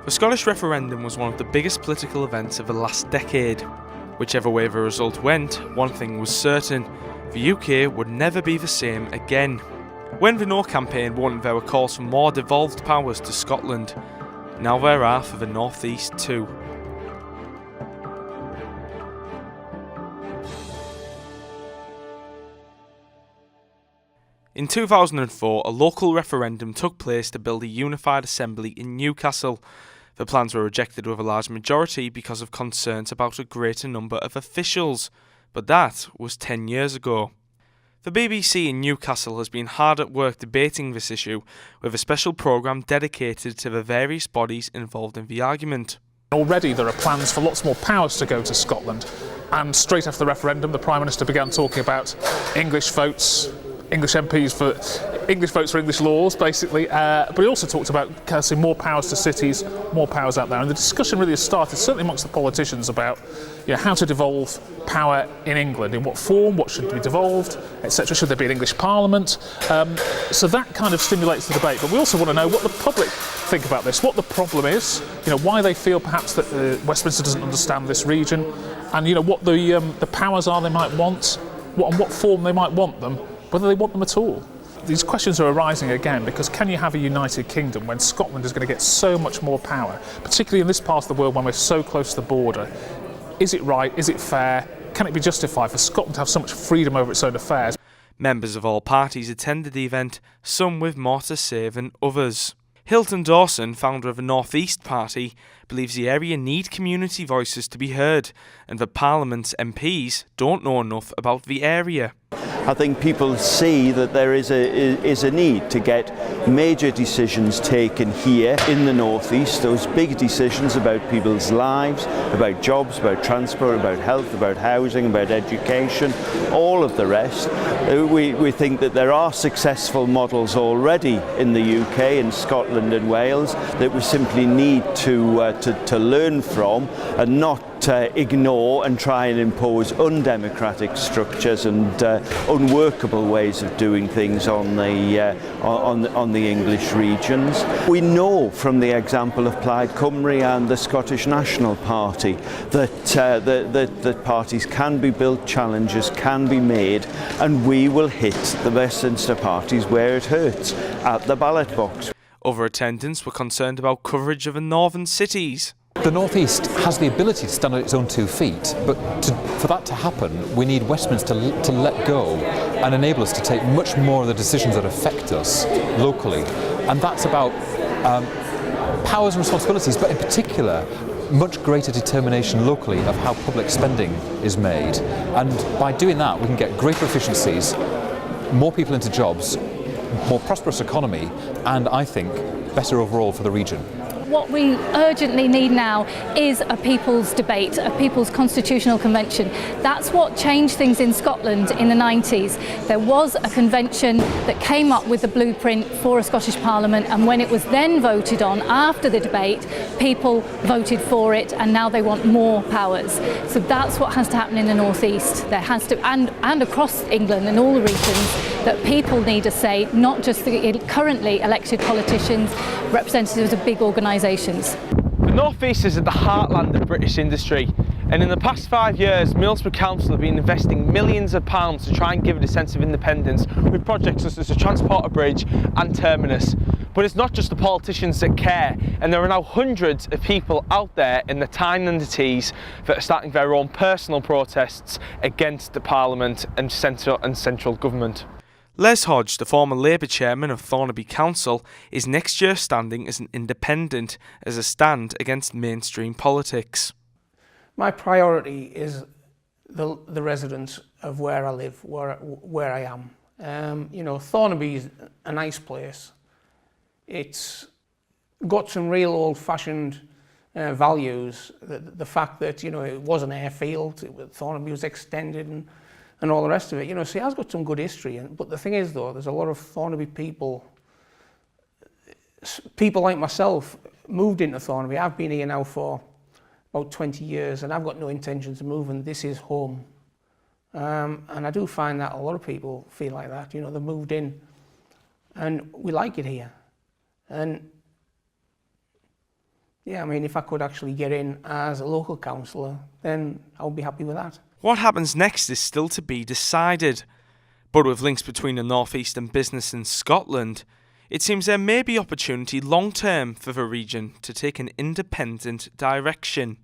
The Scottish referendum was one of the biggest political events of the last decade. Whichever way the result went, one thing was certain: the UK would never be the same again. When the No campaign won, there were calls for more devolved powers to Scotland. Now there are for the North East too. In 2004, a local referendum took place to build a unified assembly in Newcastle. The plans were rejected with a large majority because of concerns about a greater number of officials, but that was 10 years ago. The BBC in Newcastle has been hard at work debating this issue, with a special programme dedicated to the various bodies involved in the argument. Already there are plans for lots more powers to go to Scotland, and straight after the referendum the Prime Minister began talking about English votes, English MPs for English votes for English laws, basically, but he also talked about more powers to cities, more powers out there, and the discussion really has started, certainly amongst the politicians, about how to devolve power in England, in what form, what should be devolved, etc. Should there be an English Parliament? So that kind of stimulates the debate, but we also want to know what the public think about this, what the problem is, why they feel perhaps that Westminster doesn't understand this region, and what the powers are they might want, and what form they might want them, whether they want them at all. These questions are arising again because can you have a united kingdom when Scotland is going to get so much more power, particularly in this part of the world when we're so close to the border? Is it right? Is it fair? Can it be justified for Scotland to have so much freedom over its own affairs? Members of all parties attended the event, some with more to say than others. Hilton Dawson, founder of the North East Party, believes the area need community voices to be heard and that Parliament's MPs don't know enough about the area. I think people see that there is a need to get major decisions taken here in the North East, those big decisions about people's lives, about jobs, about transport, about health, about housing, about education, all of the rest. We think that there are successful models already in the UK, in Scotland and Wales, that we simply need to learn from and not ignore and try and impose undemocratic structures and unworkable ways of doing things on the English regions. We know from the example of Plaid Cymru and the Scottish National Party that parties can be built, challenges can be made, and we will hit the Westminster parties where it hurts, at the ballot box. Other attendants were concerned about coverage of the northern cities. The North East has the ability to stand on its own 2 feet, but for that to happen, we need Westminster to let go and enable us to take much more of the decisions that affect us locally. And that's about powers and responsibilities, but in particular, much greater determination locally of how public spending is made. And by doing that, we can get greater efficiencies, more people into jobs, more prosperous economy, and I think better overall for the region. What we urgently need now is a people's debate, a people's constitutional convention. That's what changed things in Scotland in the 90s. There was a convention that came up with the blueprint for a Scottish Parliament, and when it was then voted on after the debate, people voted for it, and now they want more powers. So that's what has to happen in the North East. There has to, and across England and all the regions, that people need a say, not just the currently elected politicians, representatives of big organisations. The North East is at the heartland of British industry, and in the past 5 years Middlesbrough Council have been investing millions of pounds to try and give it a sense of independence with projects such as the Transporter Bridge and Terminus. But it's not just the politicians that care, and there are now hundreds of people out there in the Tyne and the Tees that are starting their own personal protests against the Parliament and central government. Les Hodge, the former Labour chairman of Thornaby Council, is next year standing as an independent as a stand against mainstream politics. My priority is the residents of where I live, where I am. Thornaby is a nice place. It's got some real old-fashioned values. The fact that it was an airfield, Thornaby was extended and all the rest of it. So it has got some good history. But the thing is, though, there's a lot of Thornaby people like myself, moved into Thornaby. I've been here now for about 20 years, and I've got no intentions of moving. This is home. And I do find that a lot of people feel like that. They've moved in, and we like it here. And Yeah, I mean, if I could actually get in as a local councillor, then I would be happy with that. What happens next is still to be decided. But with links between the North East and business in Scotland, it seems there may be opportunity long term for the region to take an independent direction.